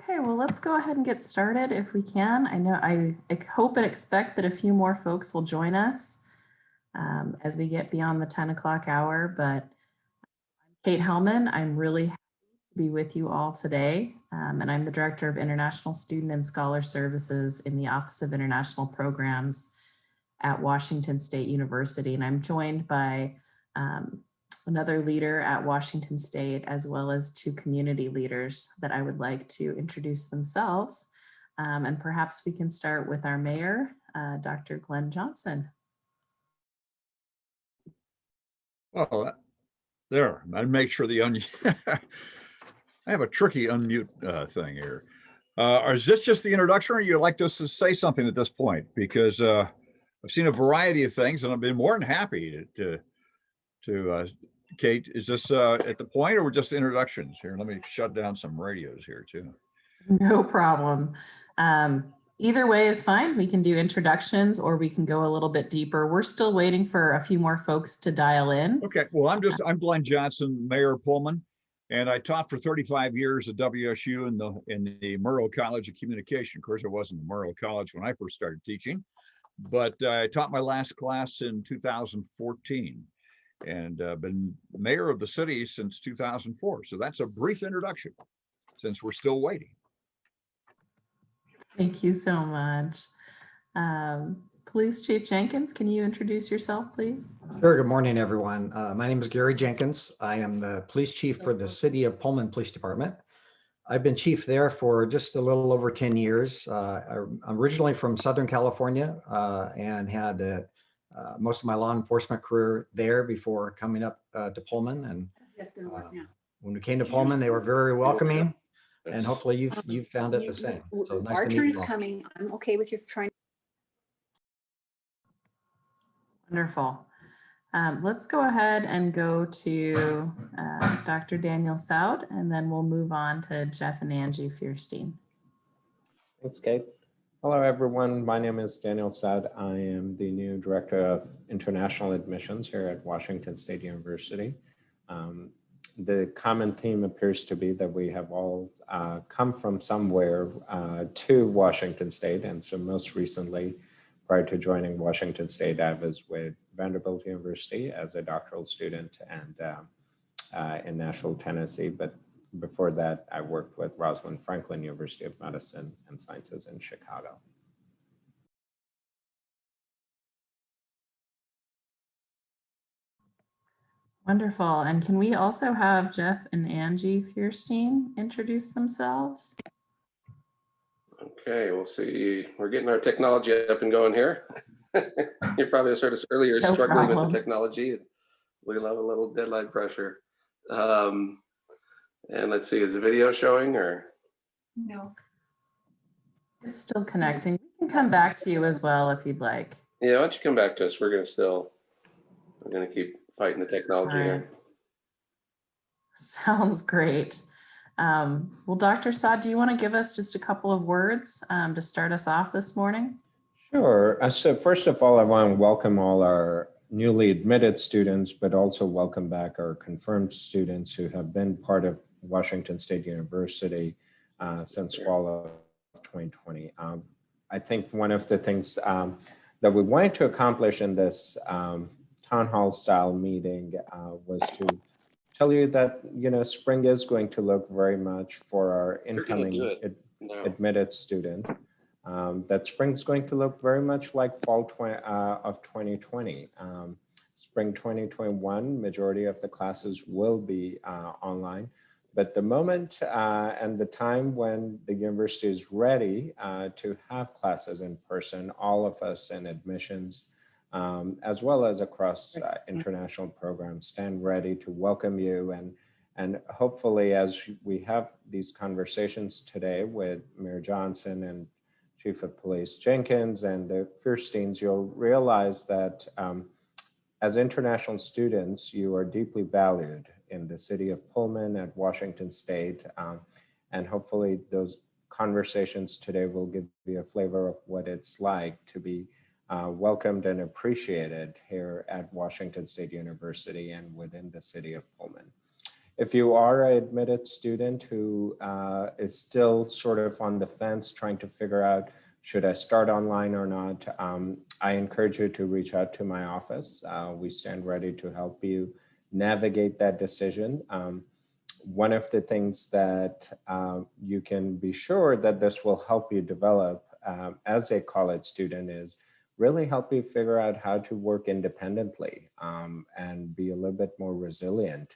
Okay, well, let's go ahead and get started if we can. I hope and expect that a few more folks will join us as we get beyond the 10 o'clock hour, but I'm Kate Hellman. I'm really happy to be with you all today, and I'm the Director of International Student and Scholar Services in the Office of International Programs at Washington State University, and I'm joined by another leader at Washington State, as well as two community leaders that I would like to introduce themselves. And perhaps we can start with our mayor, Dr. Glenn Johnson. Oh, there, I'd make sure the I have a tricky unmute thing here. Is this just the introduction, or you'd like us to say something at this point? Because I've seen a variety of things and I've been more than happy to Kate, is this at the point, or we're just introductions here? Let me shut down some radios here too. No problem. Either way is fine. We can do introductions or we can go a little bit deeper. We're still waiting for a few more folks to dial in. Okay, well, I'm Glenn Johnson, Mayor of Pullman, and I taught for 35 years at WSU in the Murrow College of Communication. Of course, it wasn't the Murrow College when I first started teaching, but I taught my last class in 2014. And been mayor of the city since 2004. So that's a brief introduction since we're still waiting. Thank you so much. Police Chief Jenkins, can you introduce yourself, please? Sure. Good morning, everyone. My name is Gary Jenkins. I am the police chief for the City of Pullman Police Department. I've been chief there for just a little over 10 years. I'm originally from Southern California and had most of my law enforcement career there before coming up to Pullman. And when we came to Pullman, they were very welcoming, and hopefully you've found it the same. So nice our to meet turn you is all. coming. I'm okay with your trying. Wonderful. Let's go ahead and go to Dr. Daniel Soud, and then we'll move on to Jeff and Angie Fierstein. Thanks, Kate. Hello, everyone. My name is Daniel Soud. I am the new Director of International Admissions here at Washington State University. The common theme appears to be that we have all come from somewhere to Washington State. And so most recently, prior to joining Washington State, I was with Vanderbilt University as a doctoral student and in Nashville, Tennessee. But before that, I worked with Rosalind Franklin University of Medicine and Sciences in Chicago. Wonderful. And can we also have Jeff and Angie Fierstein introduce themselves? Okay, we'll see. We're getting our technology up and going here. You probably heard us earlier struggling with the technology. We'll have a little deadline pressure. And let's see, is the video showing or? No. It's still connecting. We can come back to you as well if you'd like. Yeah, why don't you come back to us? We're gonna keep fighting the technology here. Sounds great. Well, Dr. Soud, do you want to give us just a couple of words to start us off this morning? Sure. So first of all, I want to welcome all our newly admitted students, but also welcome back our confirmed students who have been part of Washington State University since fall of 2020. I think one of the things that we wanted to accomplish in this town hall style meeting was to tell you that, spring is going to look very much for our incoming admitted student. That spring's going to look very much like fall of 2020. Spring 2021, majority of the classes will be online, but the moment and the time when the university is ready to have classes in person, all of us in admissions, as well as across international programs, stand ready to welcome you. And hopefully, as we have these conversations today with Mayor Johnson and Chief of Police Jenkins and the Fiersteins, you'll realize that as international students, you are deeply valued in the city of Pullman at Washington State. And hopefully those conversations today will give you a flavor of what it's like to be welcomed and appreciated here at Washington State University and within the city of Pullman. If you are an admitted student who is still sort of on the fence, trying to figure out, should I start online or not, I encourage you to reach out to my office. We stand ready to help you navigate that decision. One of the things that you can be sure that this will help you develop as a college student is really help you figure out how to work independently and be a little bit more resilient.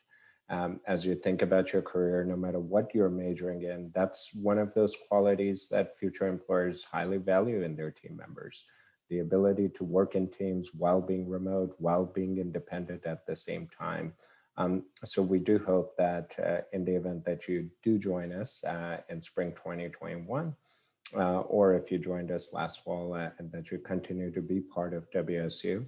As you think about your career, no matter what you're majoring in, that's one of those qualities that future employers highly value in their team members. The ability to work in teams while being remote, while being independent at the same time. So we do hope that in the event that you do join us in spring 2021, or if you joined us last fall, and that you continue to be part of WSU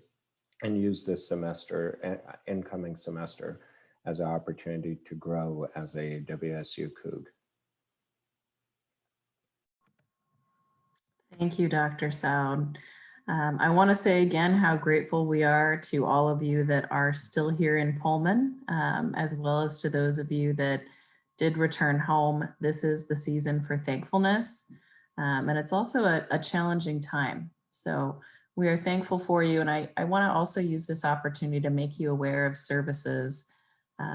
and use this semester, incoming semester, as an opportunity to grow as a WSU Coug. Thank you, Dr. Soud. I want to say again how grateful we are to all of you that are still here in Pullman, as well as to those of you that did return home. This is the season for thankfulness, and it's also a challenging time. So we are thankful for you, and I want to also use this opportunity to make you aware of services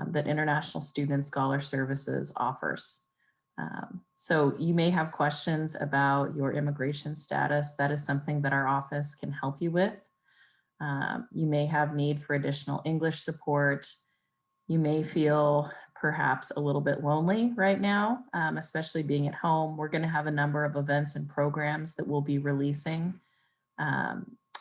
that International Student Scholar Services offers. So you may have questions about your immigration status. That is something that our office can help you with. You may have need for additional English support. You may feel perhaps a little bit lonely right now, especially being at home. We're going to have a number of events and programs that we'll be releasing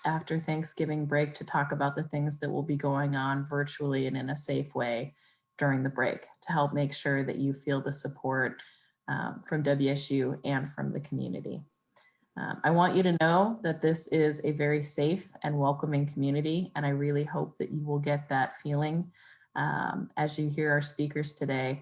after Thanksgiving break to talk about the things that will be going on virtually and in a safe way during the break to help make sure that you feel the support from WSU and from the community. I want you to know that this is a very safe and welcoming community, and I really hope that you will get that feeling as you hear our speakers today.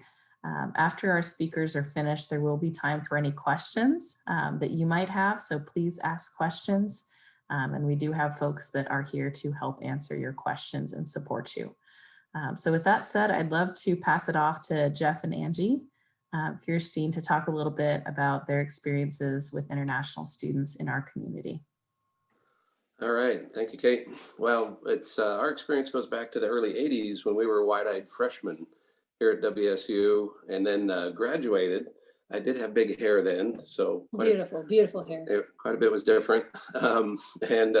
After our speakers are finished, there will be time for any questions that you might have, so please ask questions. And we do have folks that are here to help answer your questions and support you. So with that said, I'd love to pass it off to Jeff and Angie Fierstein to talk a little bit about their experiences with international students in our community. All right, thank you, Kate. Well, it's our experience goes back to the early 80s when we were wide-eyed freshmen here at WSU, and then graduated. I did have big hair then, so Beautiful hair. Quite a bit was different. And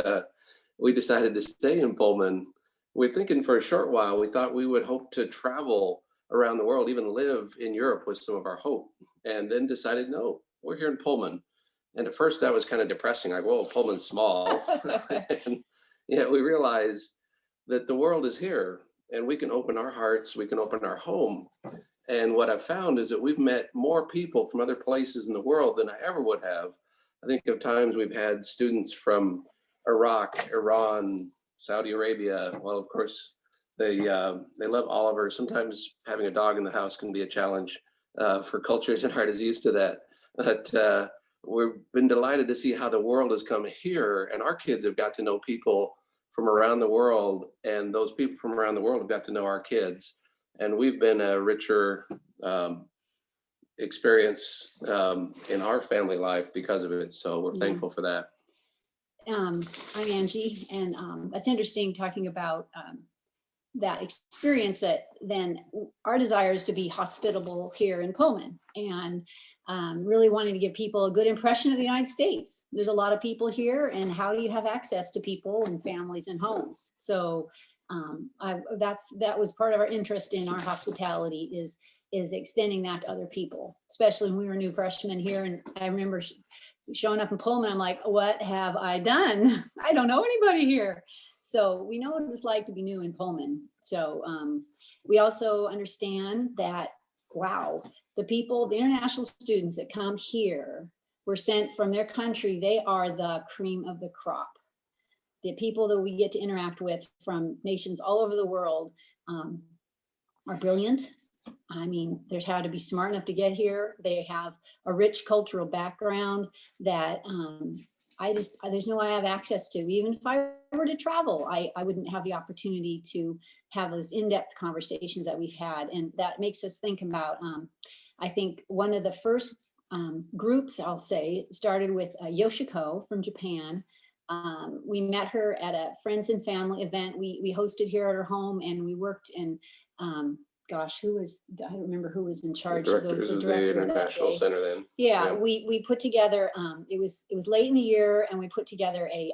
we decided to stay in Pullman. We're thinking for a short while, we thought we would hope to travel around the world, even live in Europe was some of our hope, and then decided, no, we're here in Pullman. And at first that was kind of depressing. Like, whoa, Pullman's small. And yeah, we realized that the world is here and we can open our hearts, we can open our home. And what I've found is that we've met more people from other places in the world than I ever would have. I think of times we've had students from Iraq, Iran, Saudi Arabia. Well, of course, they love Oliver. Sometimes having a dog in the house can be a challenge for cultures that aren't as used to that. But we've been delighted to see how the world has come here, and our kids have got to know people from around the world, and those people from around the world have got to know our kids. And we've been a richer experience in our family life because of it. So we're thankful for that. I'm Angie, and that's interesting talking about that experience, that then our desire is to be hospitable here in Pullman, and really wanting to give people a good impression of the United States. There's a lot of people here, and how do you have access to people and families and homes? So that was part of our interest in our hospitality, is extending that to other people, especially when we were new freshmen here. And I remember showing up in Pullman, I'm like, what have I done? I don't know anybody here. So we know what it's like to be new in Pullman. So we also understand that, wow, the people, the international students that come here were sent from their country. They are the cream of the crop. The people that we get to interact with from nations all over the world are brilliant. I mean, there's how to be smart enough to get here. They have a rich cultural background that there's no way I have access to. Even if I were to travel, I wouldn't have the opportunity to have those in-depth conversations that we've had. And that makes us think about, I think one of the first groups, I'll say, started with Yoshiko from Japan. We met her at a friends and family event we hosted here at her home, and we worked in, gosh, I don't remember who was in charge. The directors of the International Center then. Yeah, we put together, it was late in the year, and we put together a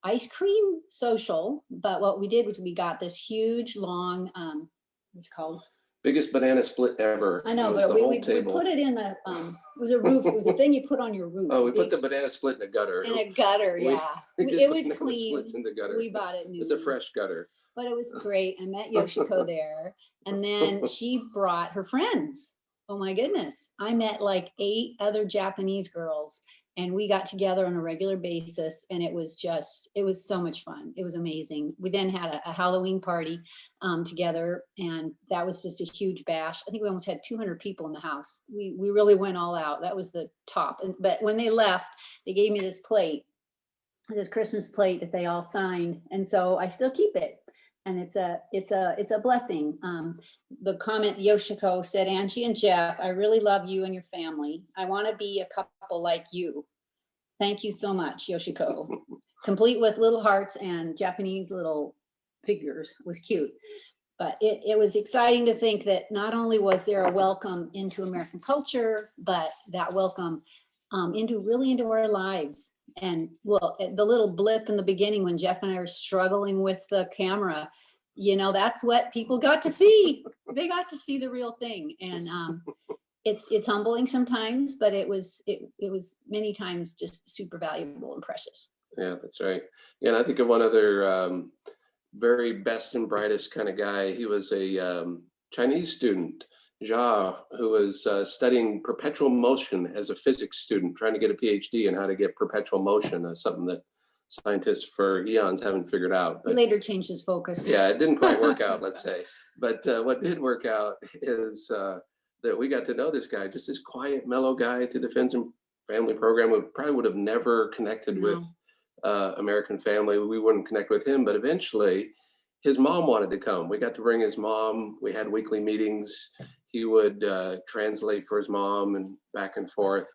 ice cream social. But what we did was we got this huge, long, what's it called? Biggest banana split ever. I know, but we put it in the, it was a roof. It was a thing you put on your roof. Oh, we put the banana split in a gutter. In a gutter, yeah. It was clean. Splits in the gutter. We bought it new. It's a fresh gutter. But it was great. I met Yoshiko there. And then she brought her friends. Oh my goodness. I met like 8 other Japanese girls, and we got together on a regular basis. And it was so much fun. It was amazing. We then had a Halloween party together, and that was just a huge bash. I think we almost had 200 people in the house. We really went all out. That was the top. But when they left, they gave me this plate, this Christmas plate that they all signed. And so I still keep it. And it's a blessing. The comment Yoshiko said, Angie and Jeff, I really love you and your family. I want to be a couple like you. Thank you so much, Yoshiko. Complete with little hearts and Japanese little figures. Was cute. But it was exciting to think that not only was there a welcome into American culture, but that welcome into our lives. And well, the little blip in the beginning when Jeff and I were struggling with the camera, that's what people got to see. They got to see the real thing. And it's humbling sometimes, but it was many times just super valuable and precious. Yeah, that's right. Yeah, and I think of one other very best and brightest kind of guy. He was a Chinese student, Jia, who was studying perpetual motion as a physics student, trying to get a PhD in how to get perpetual motion, something that scientists for eons haven't figured out. But, he later changed his focus. Yeah, it didn't quite work out, let's say. But what did work out is that we got to know this guy, just this quiet, mellow guy through the Friends and Family program. We probably would have never connected with American Family. We wouldn't connect with him, but eventually his mom wanted to come. We got to bring his mom. We had weekly meetings. He would translate for his mom and back and forth,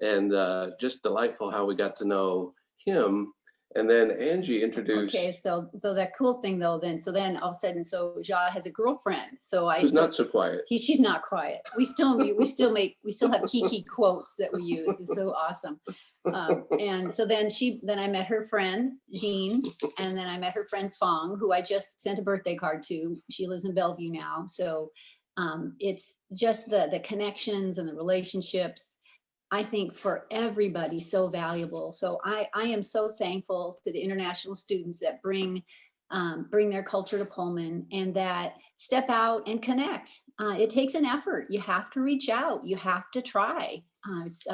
and just delightful how we got to know him. And then Angie introduced. Okay, so that cool thing though, then all of a sudden, so Jia has a girlfriend. Who's not so quiet. She's not quiet. We still have kiki quotes that we use. It's so awesome. And so then I met her friend Jean, and then I met her friend Fong, who I just sent a birthday card to. She lives in Bellevue now. So it's just the connections and the relationships, I think, for everybody so valuable. So I am so thankful to the international students that bring their culture to Pullman and that step out and connect. It takes an effort. You have to reach out. You have to try. It's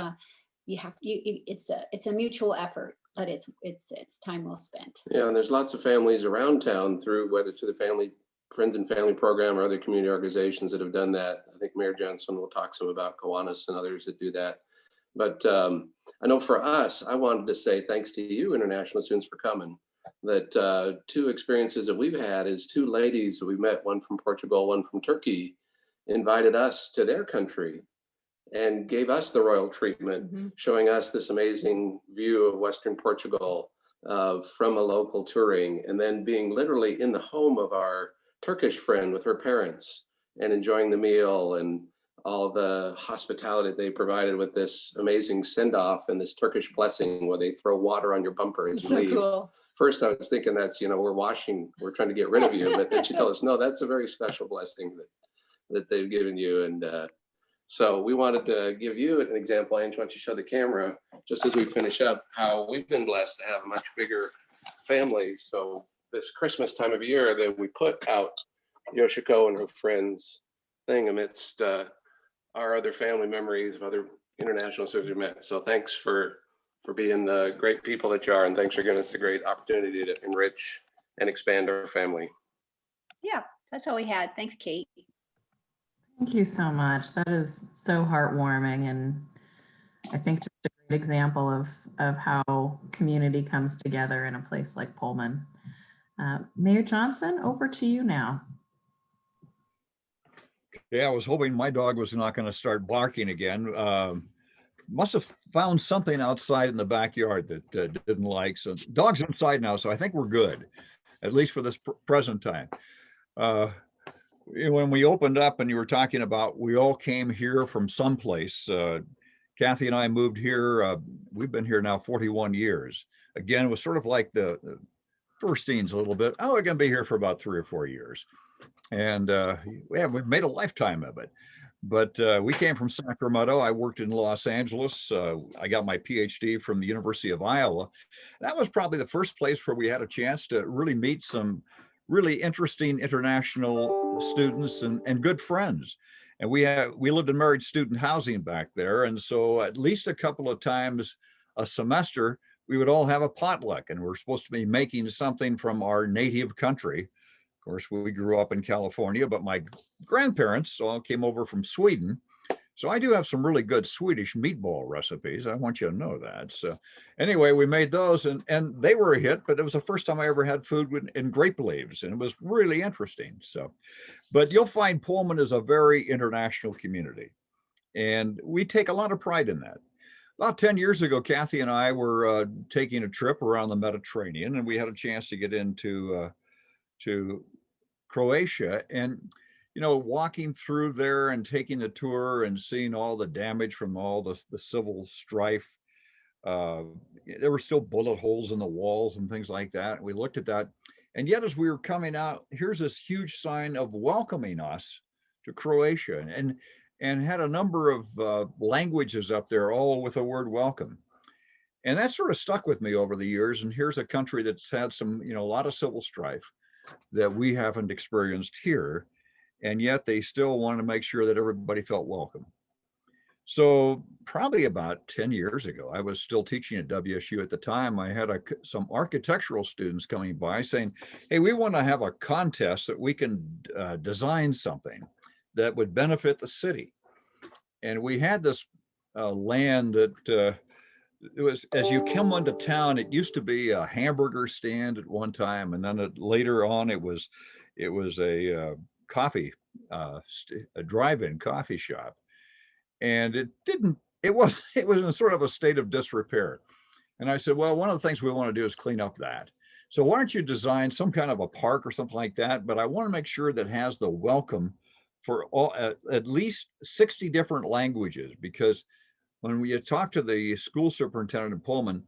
a mutual effort, but it's time well spent. Yeah, and there's lots of families around town through whether to the Friends and Family program or other community organizations that have done that. I think Mayor Johnson will talk some about Kiwanis and others that do that. But I know for us, I wanted to say thanks to you, international students, for coming. That 2 experiences that we've had is 2 ladies that we met, one from Portugal, one from Turkey, invited us to their country and gave us the royal treatment, showing us this amazing view of Western Portugal from a local touring, and then being literally in the home of our Turkish friend with her parents and enjoying the meal and all the hospitality they provided with this amazing send-off and this Turkish blessing where they throw water on your bumper as you leave. Cool. First, I was thinking that's, we're trying to get rid of you, but then she told us, no, that's a very special blessing that they've given you. And so we wanted to give you an example. Ange, why don't you show the camera, just as we finish up, how we've been blessed to have a much bigger family. So this Christmas time of year, that we put out Yoshiko and her friends thing amidst our other family memories of other international students we met. So thanks for being the great people that you are, and thanks for giving us a great opportunity to enrich and expand our family. Yeah, that's all we had. Thanks, Kate. Thank you so much. That is so heartwarming, and I think just a great example of how community comes together in a place like Pullman. Mayor Johnson, over to you now. Yeah, I was hoping my dog was not going to start barking again. Must have found something outside in the backyard that didn't like. So dog's inside now, so I think we're good, at least for this present time. When we opened up and you were talking about we all came here from someplace, Kathy and I moved here. We've been here now 41 years. Again, it was sort of like the first teens a little bit. Oh, we're going to be here for about 3 or 4 years. And we've made a lifetime of it. But we came from Sacramento. I worked in Los Angeles. I got my PhD from the University of Iowa. That was probably the first place where we had a chance to really meet some really interesting international students and good friends. And we lived in married student housing back there. And so at least a couple of times a semester, we would all have a potluck, and we're supposed to be making something from our native country. Of course, we grew up in California, but my grandparents all came over from Sweden. So I do have some really good Swedish meatball recipes. I want you to know that. So anyway, we made those and they were a hit, but it was the first time I ever had food in grape leaves, and it was really interesting. So, but you'll find Pullman is a very international community, and we take a lot of pride in that. About 10 years ago, Kathy and I were taking a trip around the Mediterranean, and we had a chance to get into to Croatia. And walking through there and taking the tour and seeing all the damage from all the civil strife. There were still bullet holes in the walls and things like that. We looked at that. And yet, as we were coming out, here's this huge sign of welcoming us to Croatia, and had a number of languages up there, all with the word welcome. And that sort of stuck with me over the years. And here's a country that's had some, a lot of civil strife that we haven't experienced here. And yet they still want to make sure that everybody felt welcome. So probably about 10 years ago, I was still teaching at WSU at the time. I had some architectural students coming by saying, hey, we want to have a contest that we can design something that would benefit the city. And we had this land that it was, as you come into town, it used to be a hamburger stand at one time. And then later on, it was a coffee, a drive-in coffee shop. And it was in sort of a state of disrepair. And I said, well, one of the things we want to do is clean up that. So why don't you design some kind of a park or something like that? But I want to make sure that has the welcome for all, at least 60 different languages, because when we talk to the school superintendent in Pullman,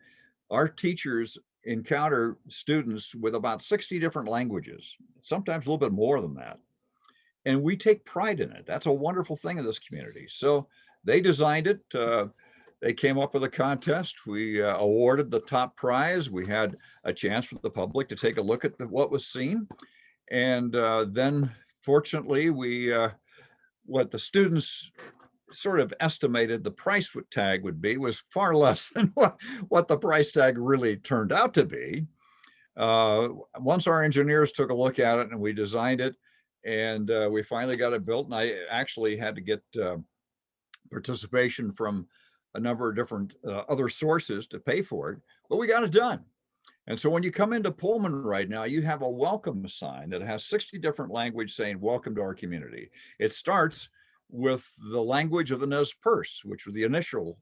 our teachers encounter students with about 60 different languages, sometimes a little bit more than that. And we take pride in it. That's a wonderful thing in this community. So they designed it. They came up with a contest. We awarded the top prize. We had a chance for the public to take a look at what was seen. And then fortunately, what the students sort of estimated the price tag would be was far less than what the price tag really turned out to be. Once our engineers took a look at it and we designed it, and we finally got it built, and I actually had to get participation from a number of different other sources to pay for it, but we got it done. And so when you come into Pullman right now, you have a welcome sign that has 60 different languages saying, welcome to our community. It starts with the language of the Nez Perce, which was the initial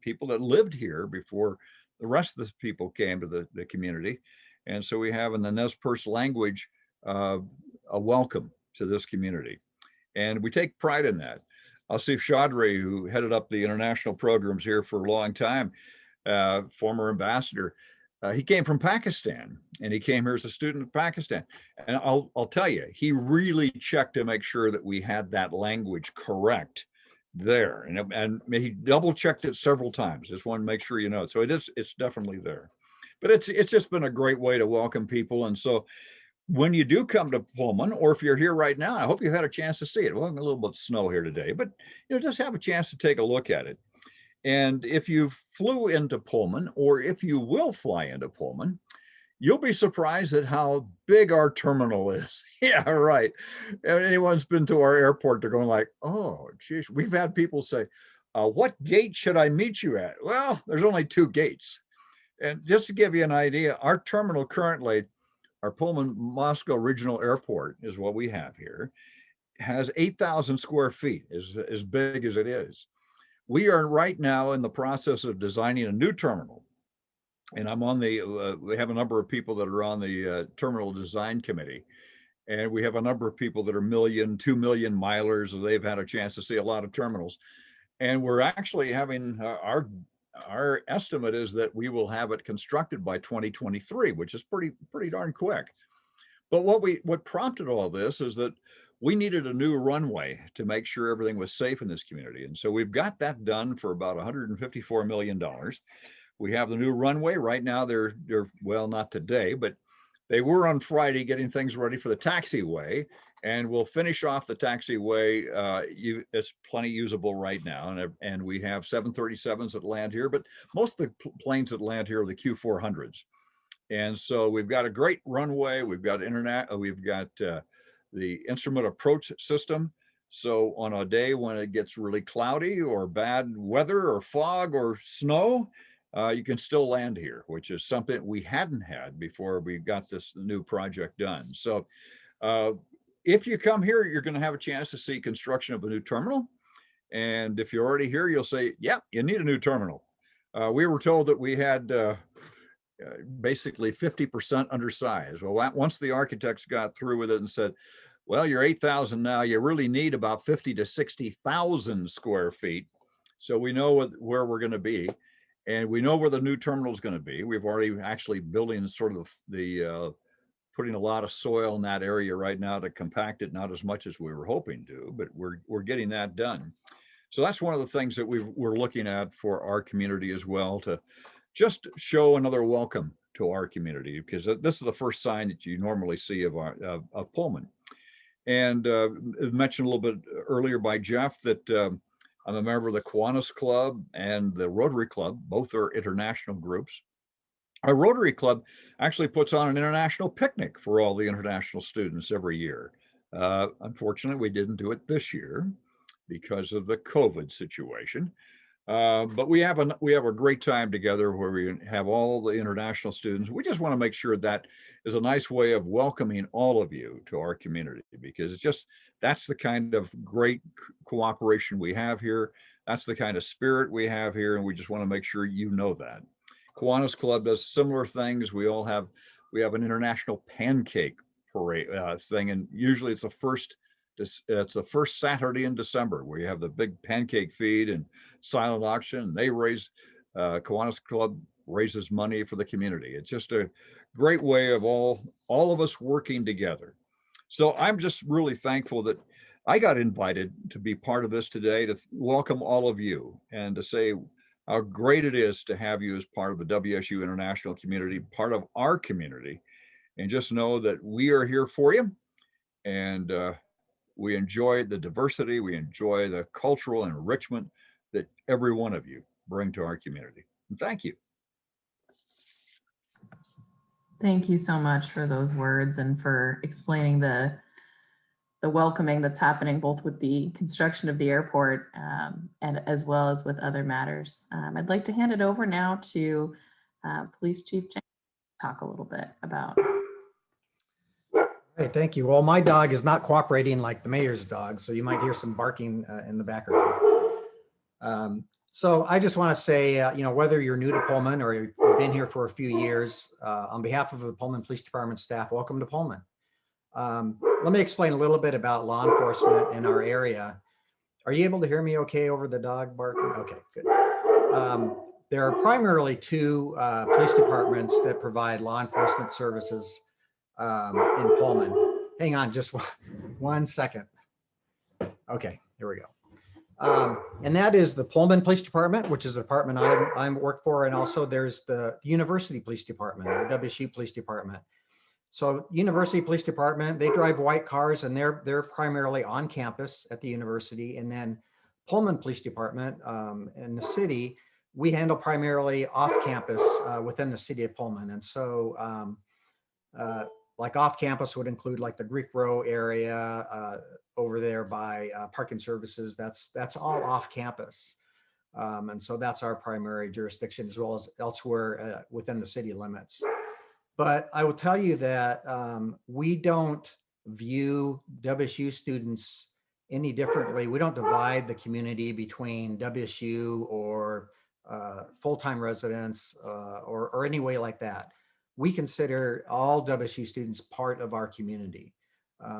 people that lived here before the rest of the people came to the community. And so we have in the Nez Perce language, a welcome to this community. And we take pride in that. Asif Chaudhry, who headed up the international programs here for a long time, former ambassador, he came from Pakistan, and he came here as a student of Pakistan. And I'll tell you, he really checked to make sure that we had that language correct there. And he double checked it several times. Just want to make sure you know it. So it's definitely there. But it's just been a great way to welcome people. And so when you do come to Pullman, or if you're here right now, I hope you've had a chance to see it. Well, a little bit of snow here today, but just have a chance to take a look at it. And if you flew into Pullman, or if you will fly into Pullman, you'll be surprised at how big our terminal is. Yeah, right. And anyone's been to our airport, they're going like, oh, geez. We've had people say, what gate should I meet you at? Well, there's only 2 gates. And just to give you an idea, our terminal currently our Pullman Moscow Regional Airport is what we have here, has 8,000 square feet, is as big as it is. We are right now in the process of designing a new terminal. And I'm on the, we have a number of people that are on the terminal design committee. And we have a number of people that are 2 million milers, and they've had a chance to see a lot of terminals. And we're actually having our estimate is that we will have it constructed by 2023, which is pretty darn quick. But what prompted all this is that we needed a new runway to make sure everything was safe in this community. And so we've got that done for about $154 million. We have the new runway right now. They're well, not today, but they were on Friday getting things ready for the taxiway, and we'll finish off the taxiway. It's plenty usable right now, and we have 737s that land here, but most of the planes that land here are the Q400s. And so we've got a great runway. We've got the instrument approach system. So on a day when it gets really cloudy or bad weather or fog or snow, you can still land here, which is something we hadn't had before we got this new project done. So if you come here, you're going to have a chance to see construction of a new terminal. And if you're already here, you'll say, yeah, you need a new terminal. We were told that we had basically 50% undersized. Well, once the architects got through with it and said, well, you're 8,000 now, you really need about 50 to 60,000 square feet. So we know where we're going to be. And we know where the new terminal is going to be. We've already actually building sort of putting a lot of soil in that area right now to compact it, not as much as we were hoping to, but we're getting that done. So that's one of the things that we're looking at for our community as well, to just show another welcome to our community, because this is the first sign that you normally see of Pullman. And mentioned a little bit earlier by Jeff that I'm a member of the Kiwanis Club and the Rotary Club. Both are international groups. Our Rotary Club actually puts on an international picnic for all the international students every year. Unfortunately, we didn't do it this year because of the COVID situation. But we have a great time together where we have all the international students. We just want to make sure that is a nice way of welcoming all of you to our community, because it's just, that's the kind of great cooperation we have here. That's the kind of spirit we have here. And we just want to make sure you know that. Kiwanis Club does similar things. We have an international pancake parade thing. And usually it's the first Saturday in December where you have the big pancake feed and silent auction. They Kiwanis Club raises money for the community. It's just a great way of all of us working together. So I'm just really thankful that I got invited to be part of this today, to welcome all of you and to say how great it is to have you as part of the WSU International community, part of our community, and just know that we are here for you. And we enjoy the diversity. We enjoy the cultural enrichment that every one of you bring to our community. And thank you. Thank you so much for those words and for explaining the welcoming that's happening both with the construction of the airport and as well as with other matters. I'd like to hand it over now to Police Chief Jenkins to talk a little bit about. Hey, thank you. Well, my dog is not cooperating like the mayor's dog, so you might hear some barking in the background. So I just want to say, whether you're new to Pullman or you've been here for a few years, on behalf of the Pullman Police Department staff, welcome to Pullman. Let me explain a little bit about law enforcement in our area. Are you able to hear me okay over the dog barking? Okay, good. There are primarily two police departments that provide law enforcement services in Pullman. Hang on just one second. Okay, here we go. And that is the Pullman Police Department, which is a department I work for, and also there's the University Police Department, or WSU Police Department. So University Police Department, they drive white cars, and they're primarily on campus at the university. And then Pullman Police Department in the city, we handle primarily off campus within the city of Pullman. And so like off campus would include like the Greek Row area over there by parking services. That's all off campus. And so that's our primary jurisdiction, as well as elsewhere within the city limits. But I will tell you that we don't view WSU students any differently. We don't divide the community between WSU or full-time residents or any way like that. We consider all WSU students part of our community.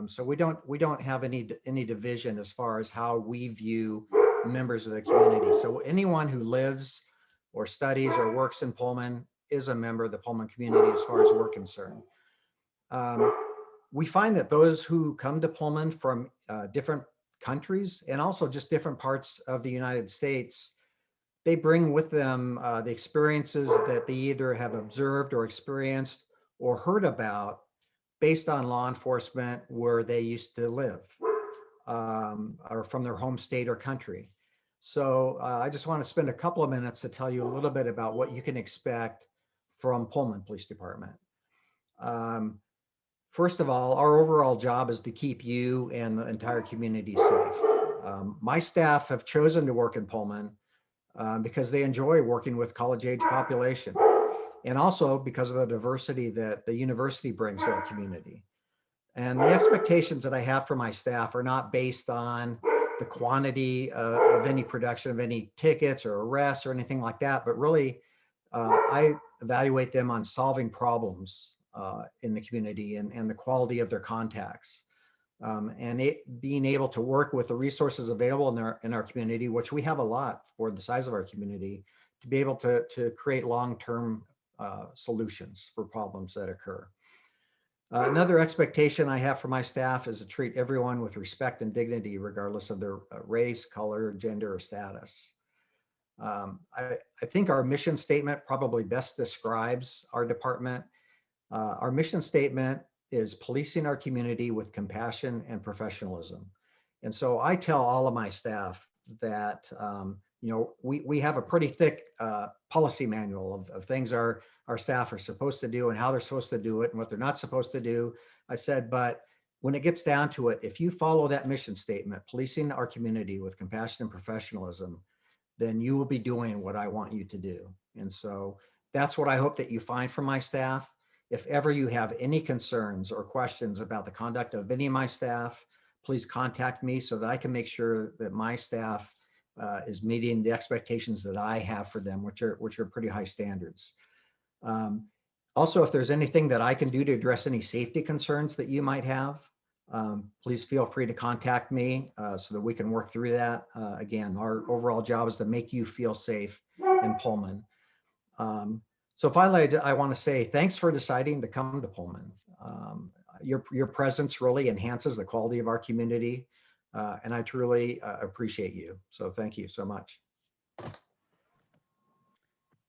So we don't have any division as far as how we view members of the community. So anyone who lives or studies or works in Pullman is a member of the Pullman community as far as we're concerned. We find that those who come to Pullman from different countries and also just different parts of the United States, they bring with them the experiences that they either have observed or experienced or heard about based on law enforcement where they used to live or from their home state or country. So I just want to spend a couple of minutes to tell you a little bit about what you can expect from Pullman Police Department. First of all, our overall job is to keep you and the entire community safe. My staff have chosen to work in Pullman because they enjoy working with college-age population, and also because of the diversity that the university brings to our community. And the expectations that I have for my staff are not based on the quantity of any production of any tickets or arrests or anything like that, but really I evaluate them on solving problems in the community and the quality of their contacts. And being able to work with the resources available in our community, which we have a lot for the size of our community, to be able to create long-term solutions for problems that occur. Another expectation I have for my staff is to treat everyone with respect and dignity, regardless of their race, color, gender, or status. I think our mission statement probably best describes our department. Our mission statement is policing our community with compassion and professionalism. And so I tell all of my staff that we have a pretty thick policy manual of things our staff are supposed to do and how they're supposed to do it and what they're not supposed to do. I said, but when it gets down to it, if you follow that mission statement, policing our community with compassion and professionalism, then you will be doing what I want you to do. And so that's what I hope that you find from my staff. If ever you have any concerns or questions about the conduct of any of my staff, please contact me so that I can make sure that my staff is meeting the expectations that I have for them, which are pretty high standards. Also, if there's anything that I can do to address any safety concerns that you might have, please feel free to contact me so that we can work through that. Again, our overall job is to make you feel safe in Pullman. So finally, I want to say thanks for deciding to come to Pullman. Your presence really enhances the quality of our community, and I truly appreciate you. So thank you so much.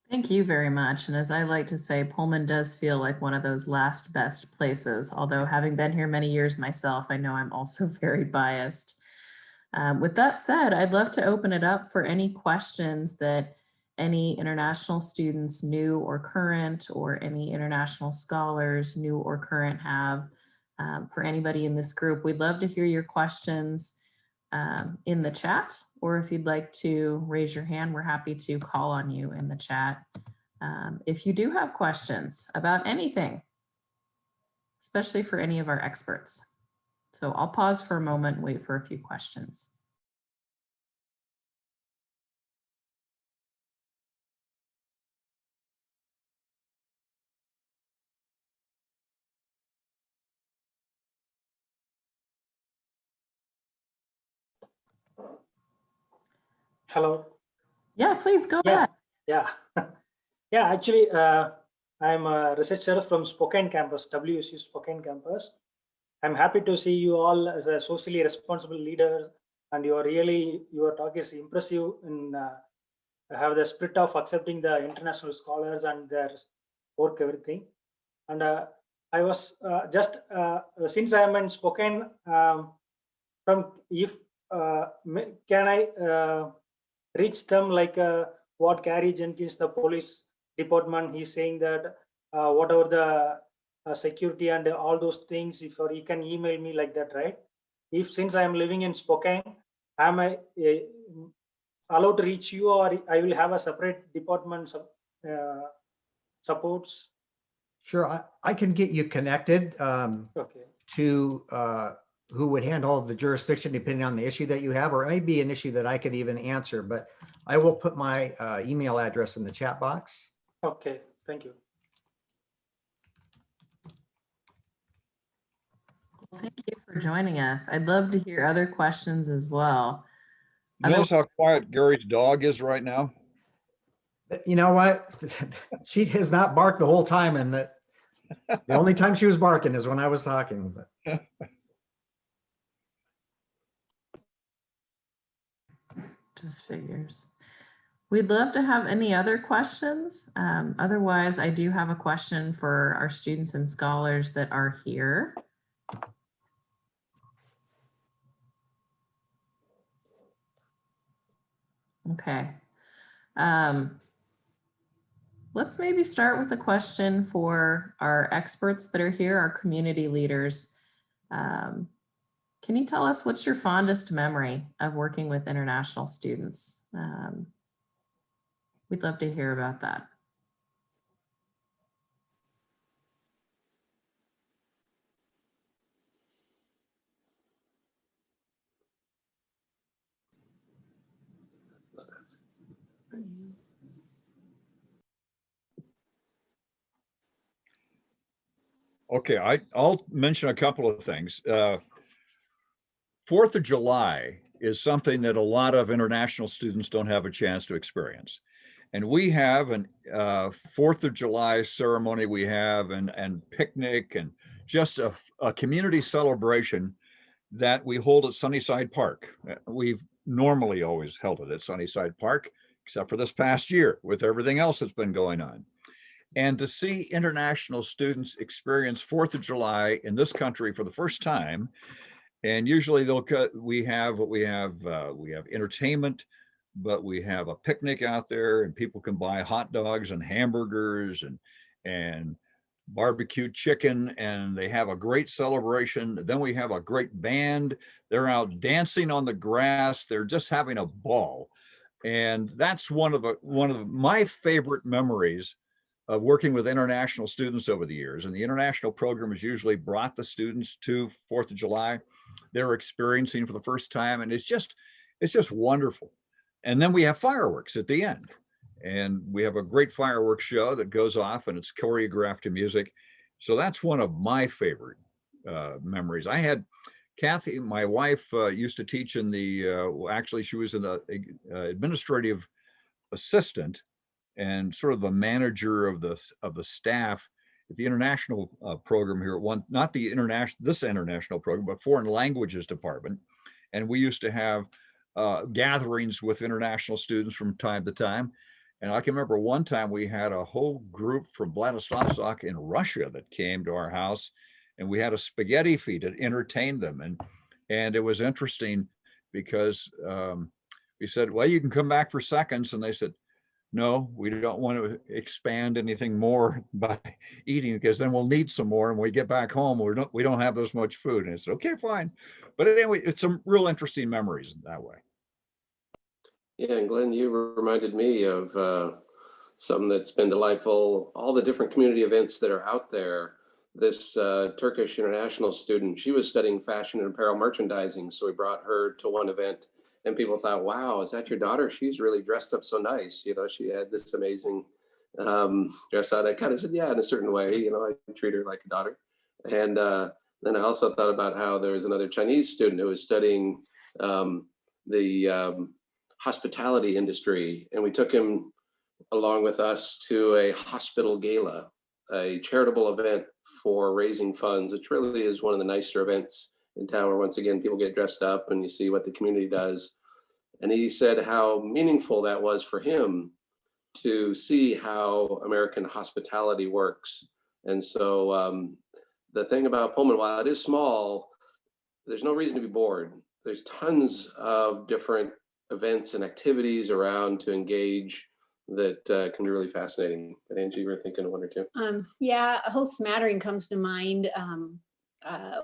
Thank you very much. And as I like to say, Pullman does feel like one of those last best places. Although having been here many years myself, I know I'm also very biased. With that said, I'd love to open it up for any questions that any international students, new or current, or any international scholars, new or current, have for anybody in this group. We'd love to hear your questions in the chat, or if you'd like to raise your hand, we're happy to call on you in the chat. If you do have questions about anything, especially for any of our experts. So I'll pause for a moment and wait for a few questions. Hello. Yeah, please go Yeah. ahead. Yeah. Yeah, actually, I'm a researcher from Spokane campus, WSU Spokane campus. I'm happy to see you all as a socially responsible leaders, and your talk is impressive and have the spirit of accepting the international scholars and their work, everything. And I was since I am in Spokane, can I reach them like what Gary Jenkins, the police department, he's saying that whatever the security and all those things, if you can email me like that, right? If since I am living in Spokane, am I allowed to reach you, or I will have a separate department supports? Sure, I can get you connected Okay. to who would handle the jurisdiction depending on the issue that you have, or it may be an issue that I could even answer, but I will put my email address in the chat box. Okay. Thank you. Thank you for joining us. I'd love to hear other questions as well. You notice how quiet Gary's dog is right now? You know what? She has not barked the whole time, and the only time she was barking is when I was talking. But Just figures. We'd love to have any other questions. Otherwise, I do have a question for our students and scholars that are here. Okay. Let's maybe start with a question for our experts that are here, our community leaders. Can you tell us what's your fondest memory of working with international students? We'd love to hear about that. Okay, I'll mention a couple of things. 4th of July is something that a lot of international students don't have a chance to experience. And we have an 4th of July ceremony we have and picnic and just a community celebration that we hold at Sunnyside Park. We've normally always held it at Sunnyside Park, except for this past year with everything else that's been going on. And to see international students experience 4th of July in this country for the first time, and usually we have entertainment, but we have a picnic out there and people can buy hot dogs and hamburgers and barbecue chicken, and they have a great celebration. Then we have a great band. They're out dancing on the grass. They're just having a ball. And that's one of my favorite memories of working with international students over the years. And the international program has usually brought the students to 4th of July. They're experiencing for the first time, and it's just wonderful. And then we have fireworks at the end. And we have a great fireworks show that goes off and it's choreographed to music. So that's one of my favorite memories. I had Kathy, my wife, used to teach in actually she was in the administrative assistant and sort of the manager of the staff at the international program here at not the this international program, but foreign languages department. And we used to have gatherings with international students from time to time. And I can remember one time we had a whole group from Vladivostok in Russia that came to our house, and we had a spaghetti feed to entertain them. And it was interesting because we said, well, you can come back for seconds. And they said, no, we don't want to expand anything more by eating because then we'll need some more. And when we get back home, we don't have this much food. And I said, okay, fine. But anyway, it's some real interesting memories that way. Yeah, and Glenn, you reminded me of something that's been delightful, all the different community events that are out there. This Turkish international student, she was studying fashion and apparel merchandising. So we brought her to one event and people thought, wow, is that your daughter? She's really dressed up so nice. You know, she had this amazing dress on. I kind of said, yeah, in a certain way, you know, I treat her like a daughter. And then I also thought about how there was another Chinese student who was studying the hospitality industry. And we took him along with us to a hospital gala, a charitable event for raising funds, which really is one of the nicer events in town where once again, people get dressed up and you see what the community does. And he said how meaningful that was for him to see how American hospitality works. And so the thing about Pullman, while it is small, there's no reason to be bored. There's tons of different events and activities around to engage that can be really fascinating. But Angie, you were thinking of one or two? Yeah, a whole smattering comes to mind.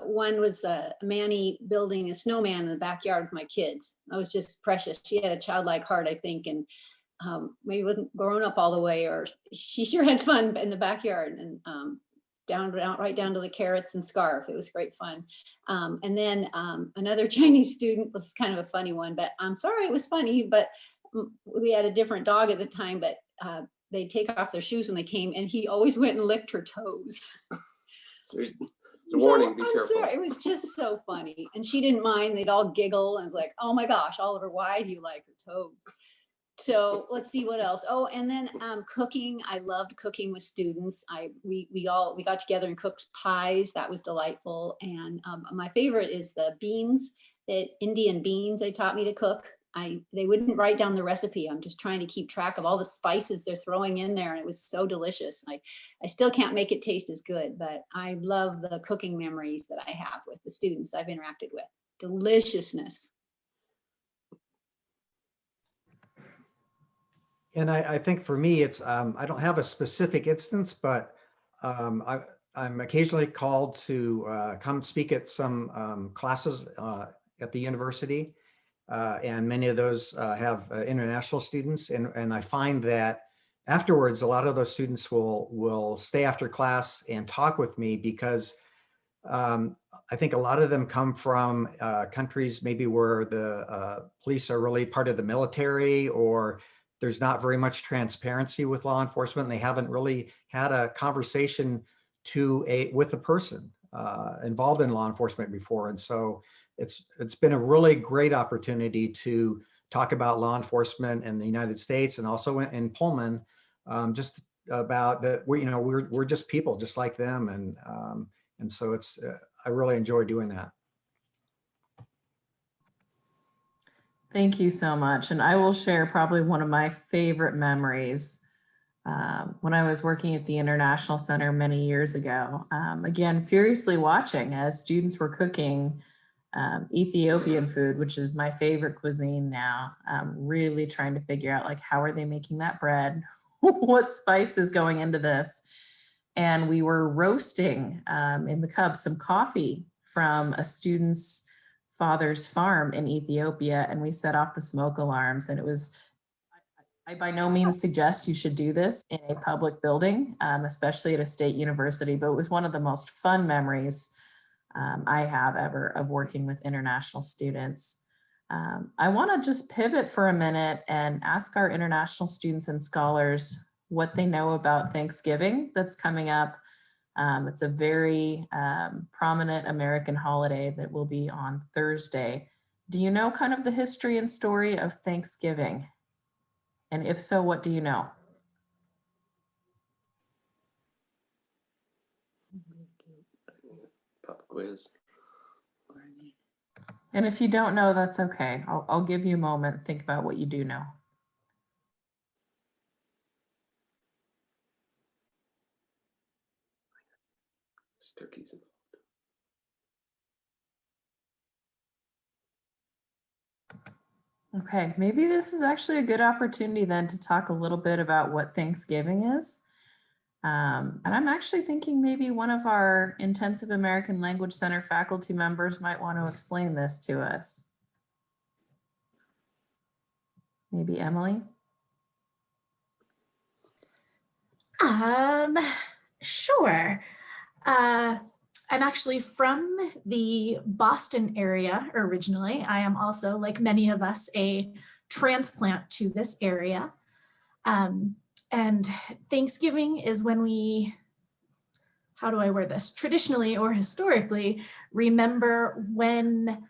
One was Manny building a snowman in the backyard with my kids. That was just precious. She had a childlike heart, I think, and maybe wasn't grown up all the way, or she sure had fun in the backyard. And right down to the carrots and scarf. It was great fun. And then another Chinese student was kind of a funny one, but I'm sorry it was funny, but we had a different dog at the time, but they'd take off their shoes when they came, and he always went and licked her toes. So it's a warning, be careful. Sorry, it was just so funny. And she didn't mind. They'd all giggle and like, oh my gosh, Oliver, why do you like her toes? So let's see what else. Oh, and then cooking. I loved cooking with students. We got together and cooked pies. That was delightful. And my favorite is the beans, the Indian beans they taught me to cook. They wouldn't write down the recipe. I'm just trying to keep track of all the spices they're throwing in there. And it was so delicious. I still can't make it taste as good, but I love the cooking memories that I have with the students I've interacted with. Deliciousness. And I think for me, it's I don't have a specific instance, but I'm occasionally called to come speak at some classes at the university. And many of those have international students. And I find that afterwards, a lot of those students will stay after class and talk with me because I think a lot of them come from countries maybe where the police are really part of the military, or there's not very much transparency with law enforcement. And they haven't really had a conversation with a person involved in law enforcement before. And so it's been a really great opportunity to talk about law enforcement in the United States and also in Pullman, just about that we're just people just like them, and so it's I really enjoy doing that. Thank you so much. And I will share probably one of my favorite memories when I was working at the International Center many years ago. Again, furiously watching as students were cooking Ethiopian food, which is my favorite cuisine now. Really trying to figure out like, how are they making that bread? What spice is going into this? And we were roasting in the Cub some coffee from a student's father's farm in Ethiopia, and we set off the smoke alarms. And it was, I by no means suggest you should do this in a public building, especially at a state university, but it was one of the most fun memories I have ever of working with international students. I want to just pivot for a minute and ask our international students and scholars what they know about Thanksgiving that's coming up. It's a very prominent American holiday that will be on Thursday. Do you know kind of the history and story of Thanksgiving? And if so, what do you know? Pop quiz. And if you don't know, that's okay. I'll give you a moment. Think about what you do know. Turkeys. Okay, maybe this is actually a good opportunity then to talk a little bit about what Thanksgiving is. And I'm actually thinking maybe one of our Intensive American Language Center faculty members might want to explain this to us. Maybe Emily? Sure. I'm actually from the Boston area originally. I am also, like many of us, a transplant to this area. And Thanksgiving is when we, how do I word this? Traditionally or historically, remember when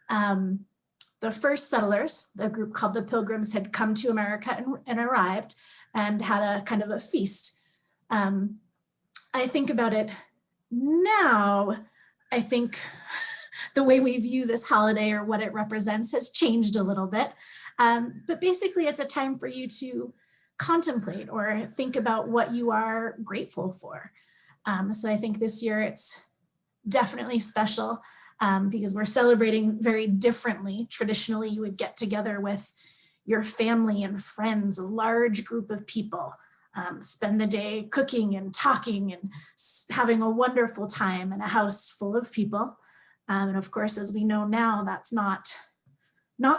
the first settlers, the group called the Pilgrims, had come to America and arrived and had a kind of a feast. I think about it now, I think the way we view this holiday or what it represents has changed a little bit. But basically, it's a time for you to contemplate or think about what you are grateful for. So I think this year it's definitely special because we're celebrating very differently. Traditionally, you would get together with your family and friends, a large group of people. Spend the day cooking and talking and having a wonderful time in a house full of people. And of course, as we know now, that's not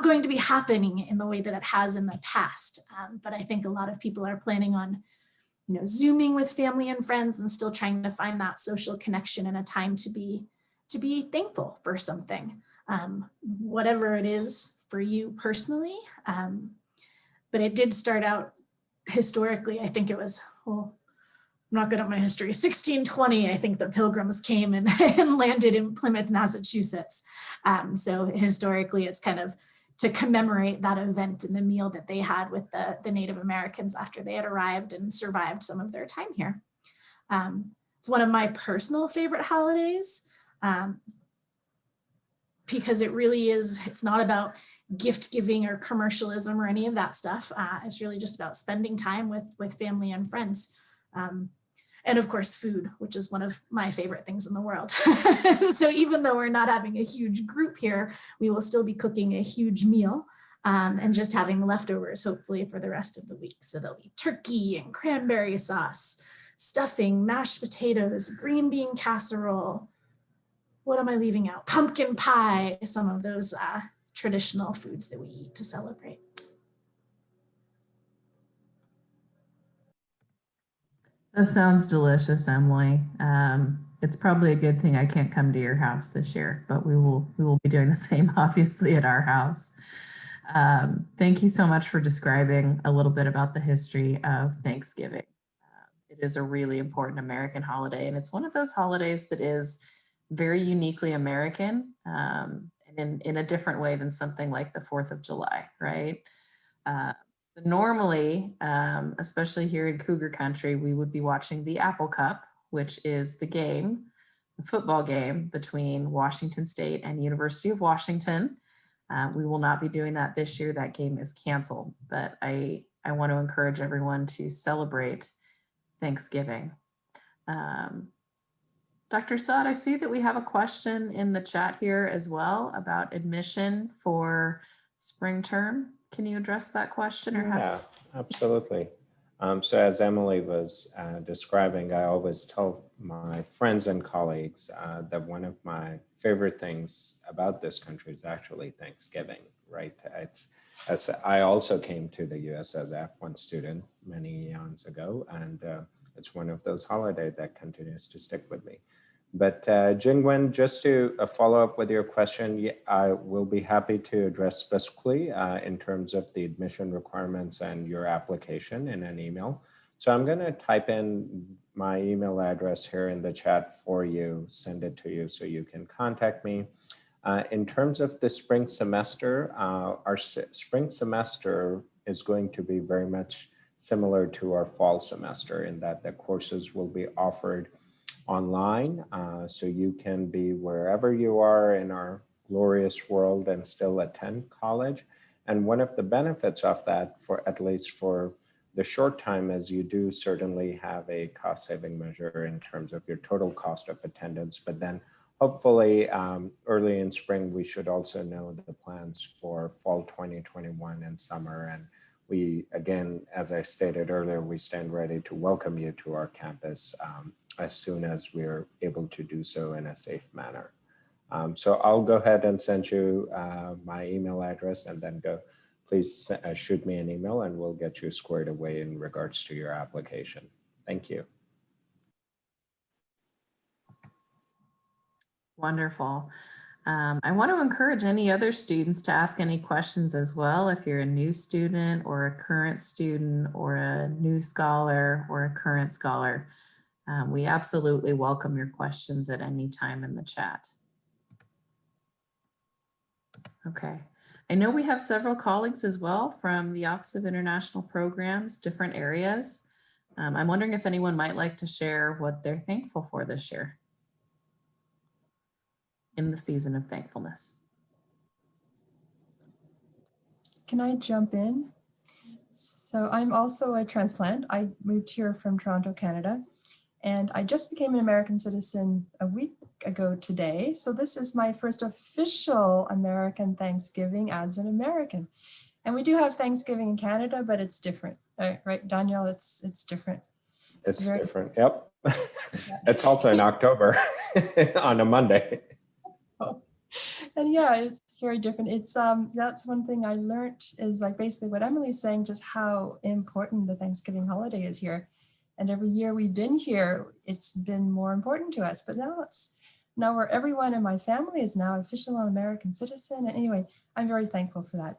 going to be happening in the way that it has in the past. But I think a lot of people are planning on Zooming with family and friends and still trying to find that social connection and a time to be thankful for something, whatever it is for you personally. But it did start out historically. I think it was, well, I'm not good at my history, 1620, I think the Pilgrims came and landed in Plymouth, Massachusetts. So historically, it's kind of to commemorate that event and the meal that they had with the Native Americans after they had arrived and survived some of their time here. It's one of my personal favorite holidays because it really is, it's not about gift giving or commercialism or any of that stuff. It's really just about spending time with family and friends. And of course, food, which is one of my favorite things in the world. So even though we're not having a huge group here, we will still be cooking a huge meal and just having leftovers, hopefully, for the rest of the week. So there'll be turkey and cranberry sauce, stuffing, mashed potatoes, green bean casserole. What am I leaving out? Pumpkin pie, some of those traditional foods that we eat to celebrate. That sounds delicious, Emily. It's probably a good thing I can't come to your house this year, but we will be doing the same, obviously, at our house. Thank you so much for describing a little bit about the history of Thanksgiving. It is a really important American holiday, and it's one of those holidays that is very uniquely American, and in a different way than something like the 4th of July, right? So normally, especially here in Cougar Country, we would be watching the Apple Cup, which is the football game between Washington State and University of Washington. We will not be doing that this year. That game is canceled, but I want to encourage everyone to celebrate Thanksgiving. Dr. Saad, I see that we have a question in the chat here as well about admission for spring term. Can you address that question? Or Yeah, absolutely. So as Emily was describing, I always tell my friends and colleagues that one of my favorite things about this country is actually Thanksgiving, right? As I also came to the US as an F1 student many eons ago, and it's one of those holidays that continues to stick with me. But Jingwen, just to follow up with your question, I will be happy to address specifically in terms of the admission requirements and your application in an email. So I'm going to type in my email address here in the chat for you, send it to you so you can contact me. In terms of the spring semester, our spring semester is going to be very much similar to our fall semester in that the courses will be offered online, so you can be wherever you are in our glorious world and still attend college. And one of the benefits of that, for at least for the short time, is you do certainly have a cost saving measure in terms of your total cost of attendance. But then hopefully early in spring, we should also know the plans for fall 2021 and summer. And we, again, as I stated earlier, we stand ready to welcome you to our campus as soon as we're able to do so in a safe manner. So I'll go ahead and send you my email address, and then please shoot me an email and we'll get you squared away in regards to your application. Thank you. Wonderful. I want to encourage any other students to ask any questions as well. If you're a new student or a current student or a new scholar or a current scholar, we absolutely welcome your questions at any time in the chat. Okay. I know we have several colleagues as well from the Office of International Programs, different areas. I'm wondering if anyone might like to share what they're thankful for this year in the season of thankfulness. Can I jump in? So I'm also a transplant. I moved here from Toronto, Canada, and I just became an American citizen a week ago today. So this is my first official American Thanksgiving as an American. And we do have Thanksgiving in Canada, but it's different, right, Danielle? It's different. It's different, yep. Yeah. It's also in October on a Monday. And yeah, it's very different. It's that's one thing I learned is like basically what Emily's saying, just how important the Thanksgiving holiday is here. And every year we've been here, it's been more important to us. But now where everyone in my family is now official American citizen. And anyway, I'm very thankful for that.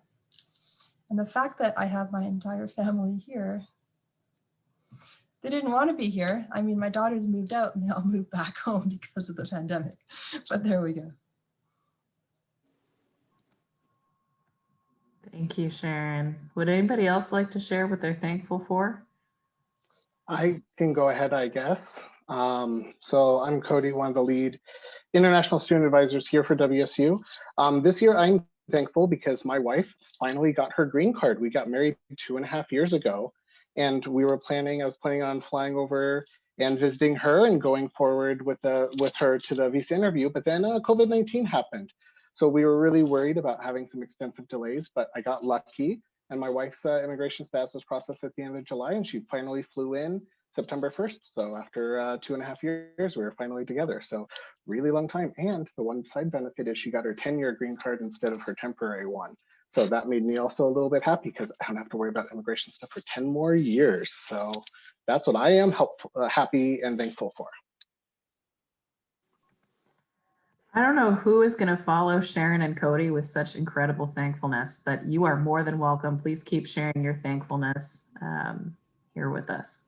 And the fact that I have my entire family here, they didn't want to be here. I mean, my daughters moved out and they all moved back home because of the pandemic. But there we go. Thank you, Sharon. Would anybody else like to share what they're thankful for? I can go ahead, I guess. So I'm Cody, one of the lead international student advisors here for WSU. This year I'm thankful because my wife finally got her green card. We got married 2.5 years ago, and I was planning on flying over and visiting her and going forward with her to the visa interview, but then COVID-19 happened. So we were really worried about having some extensive delays, but I got lucky, and my wife's immigration status was processed at the end of July, and she finally flew in September 1st. So after 2.5 years, we were finally together. So really long time. And the one side benefit is she got her 10-year green card instead of her temporary one. So that made me also a little bit happy because I don't have to worry about immigration stuff for 10 more years. So that's what I am happy and thankful for. I don't know who is going to follow Sharon and Cody with such incredible thankfulness, but you are more than welcome. Please keep sharing your thankfulness here with us.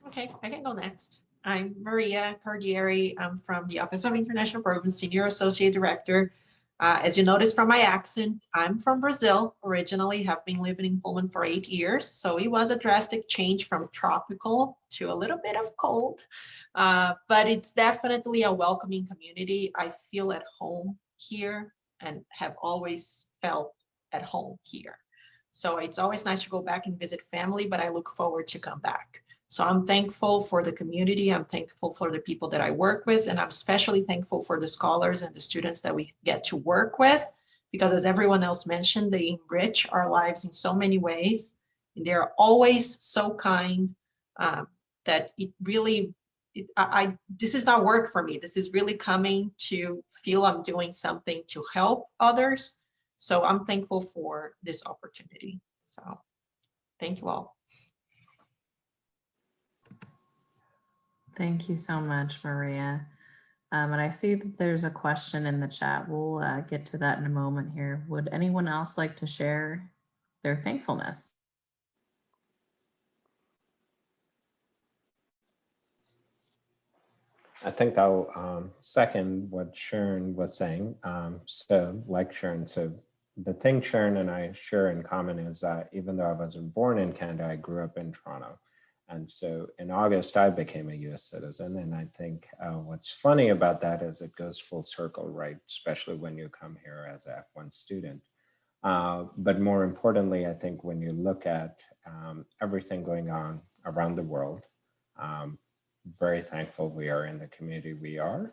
Okay, I can go next. I'm Maria Cardieri. I'm from the Office of International Programs, Senior Associate Director. As you noticed from my accent, I'm from Brazil, originally have been living in Pullman for 8 years. So it was a drastic change from tropical to a little bit of cold, but it's definitely a welcoming community. I feel at home here and have always felt at home here. So it's always nice to go back and visit family, but I look forward to come back. So I'm thankful for the community. I'm thankful for the people that I work with, and I'm especially thankful for the scholars and the students that we get to work with, because as everyone else mentioned, they enrich our lives in so many ways, and they're always so kind that it really, this is not work for me. This is really coming to feel I'm doing something to help others. So I'm thankful for this opportunity. So thank you all. Thank you so much, Maria. And I see that there's a question in the chat. We'll get to that in a moment here. Would anyone else like to share their thankfulness? I think I'll second what Sharon was saying. So like Sharon, so the thing Sharon and I share in common is that even though I wasn't born in Canada, I grew up in Toronto. And so in August, I became a US citizen. And I think what's funny about that is it goes full circle, right? Especially when you come here as a F1 student. But more importantly, I think when you look at everything going on around the world, very thankful we are in the community we are,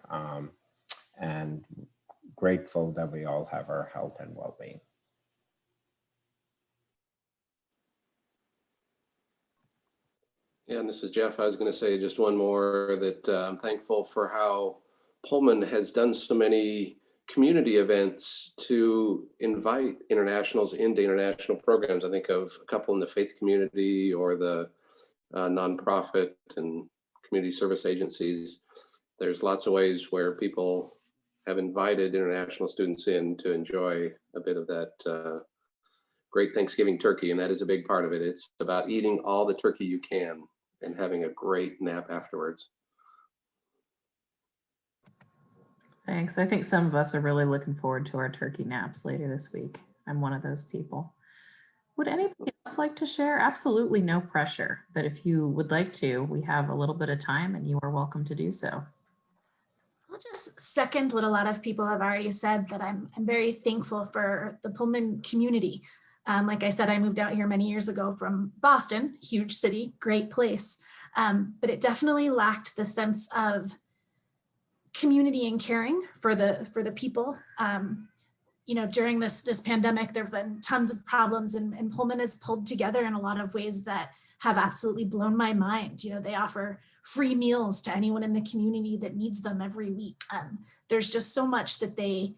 and grateful that we all have our health and well-being. Yeah, and this is Jeff. I was going to say just one more, that I'm thankful for how Pullman has done so many community events to invite internationals into international programs. I think of a couple in the faith community or the nonprofit and community service agencies. There's lots of ways where people have invited international students in to enjoy a bit of that great Thanksgiving turkey, and that is a big part of it. It's about eating all the turkey you can and having a great nap afterwards. Thanks. I think some of us are really looking forward to our turkey naps later this week. I'm one of those people. Would anybody else like to share? Absolutely no pressure, but if you would like to, we have a little bit of time and you are welcome to do so. I'll just second what a lot of people have already said, that I'm very thankful for the Pullman community. Like I said, I moved out here many years ago from Boston, huge city, great place. But it definitely lacked the sense of community and caring for the people. You know, during this pandemic, there have been tons of problems, and Pullman has pulled together in a lot of ways that have absolutely blown my mind. You know, they offer free meals to anyone in the community that needs them every week. There's just so much that they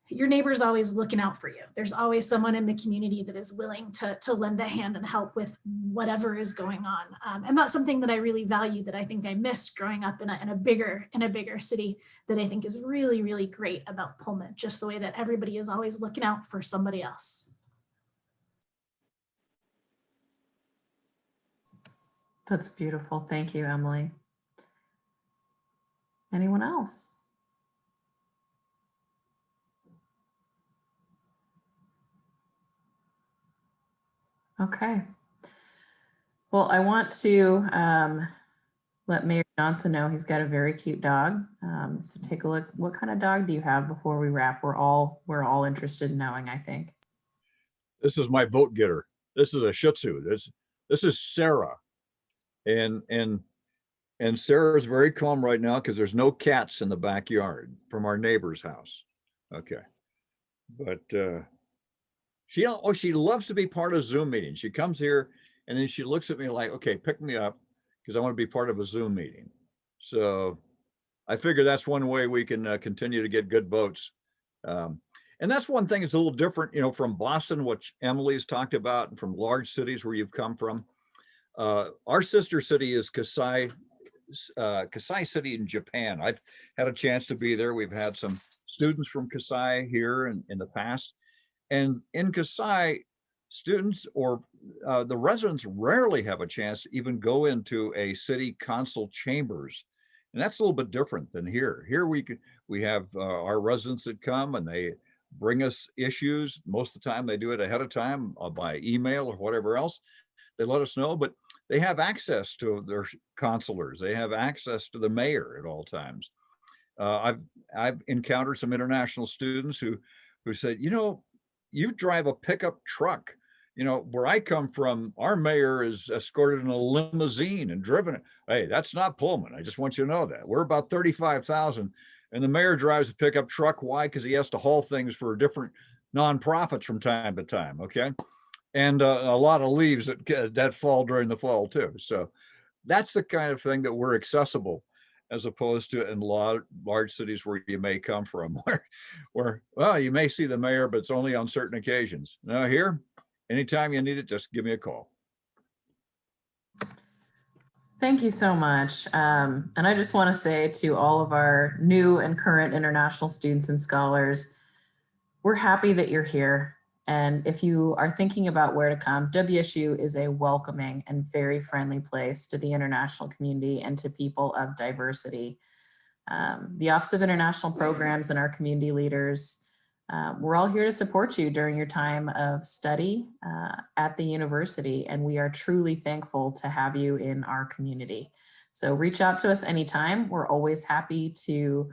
your neighbor's always looking out for you. There's always someone in the community that is willing to lend a hand and help with whatever is going on. And that's something that I really value, that I think I missed growing up in a bigger city, that I think is really, really great about Pullman, just the way that everybody is always looking out for somebody else. That's beautiful. Thank you, Emily. Anyone else? Okay. Well, I want to let Mayor Johnson know he's got a very cute dog. So take a look. What kind of dog do you have before we wrap? We're all interested in knowing, I think. This is my vote getter. This is a Shih Tzu. This is Sarah. And Sarah's very calm right now because there's no cats in the backyard from our neighbor's house. Okay. But she loves to be part of Zoom meetings. She comes here and then she looks at me like, okay, pick me up because I want to be part of a Zoom meeting. So I figure that's one way we can continue to get good votes. And that's one thing that's a little different, you know, from Boston, which Emily's talked about, and from large cities where you've come from. Our sister city is Kasai City in Japan. I've had a chance to be there. We've had some students from Kasai here in the past. And in Kasai, students or the residents rarely have a chance to even go into a city council chambers. And that's a little bit different than here. Here we have our residents that come and they bring us issues. Most of the time they do it ahead of time by email or whatever else. They let us know, but they have access to their counselors. They have access to the mayor at all times. I've encountered some international students who said, you know, you drive a pickup truck. You know, where I come from, our mayor is escorted in a limousine and driven. Hey, that's not Pullman. I just want you to know that. We're about 35,000 and the mayor drives a pickup truck. Why? Because he has to haul things for different nonprofits from time to time. Okay. And a lot of leaves that fall during the fall too. So that's the kind of thing that we're accessible, as opposed to in large cities where you may come from, where well, you may see the mayor, but it's only on certain occasions. Now here, anytime you need it, just give me a call. Thank you so much. And I just want to say to all of our new and current international students and scholars, we're happy that you're here. And if you are thinking about where to come, WSU is a welcoming and very friendly place to the international community and to people of diversity. The Office of International Programs and our community leaders, we're all here to support you during your time of study at the university, and we are truly thankful to have you in our community. So reach out to us anytime. We're always happy to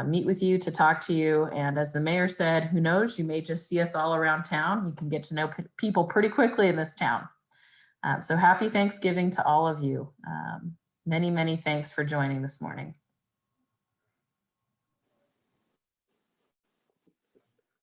meet with you, to talk to you. And as the mayor said, who knows, you may just see us all around town. You can get to know people pretty quickly in this town. So happy Thanksgiving to all of you. Many, many thanks for joining this morning.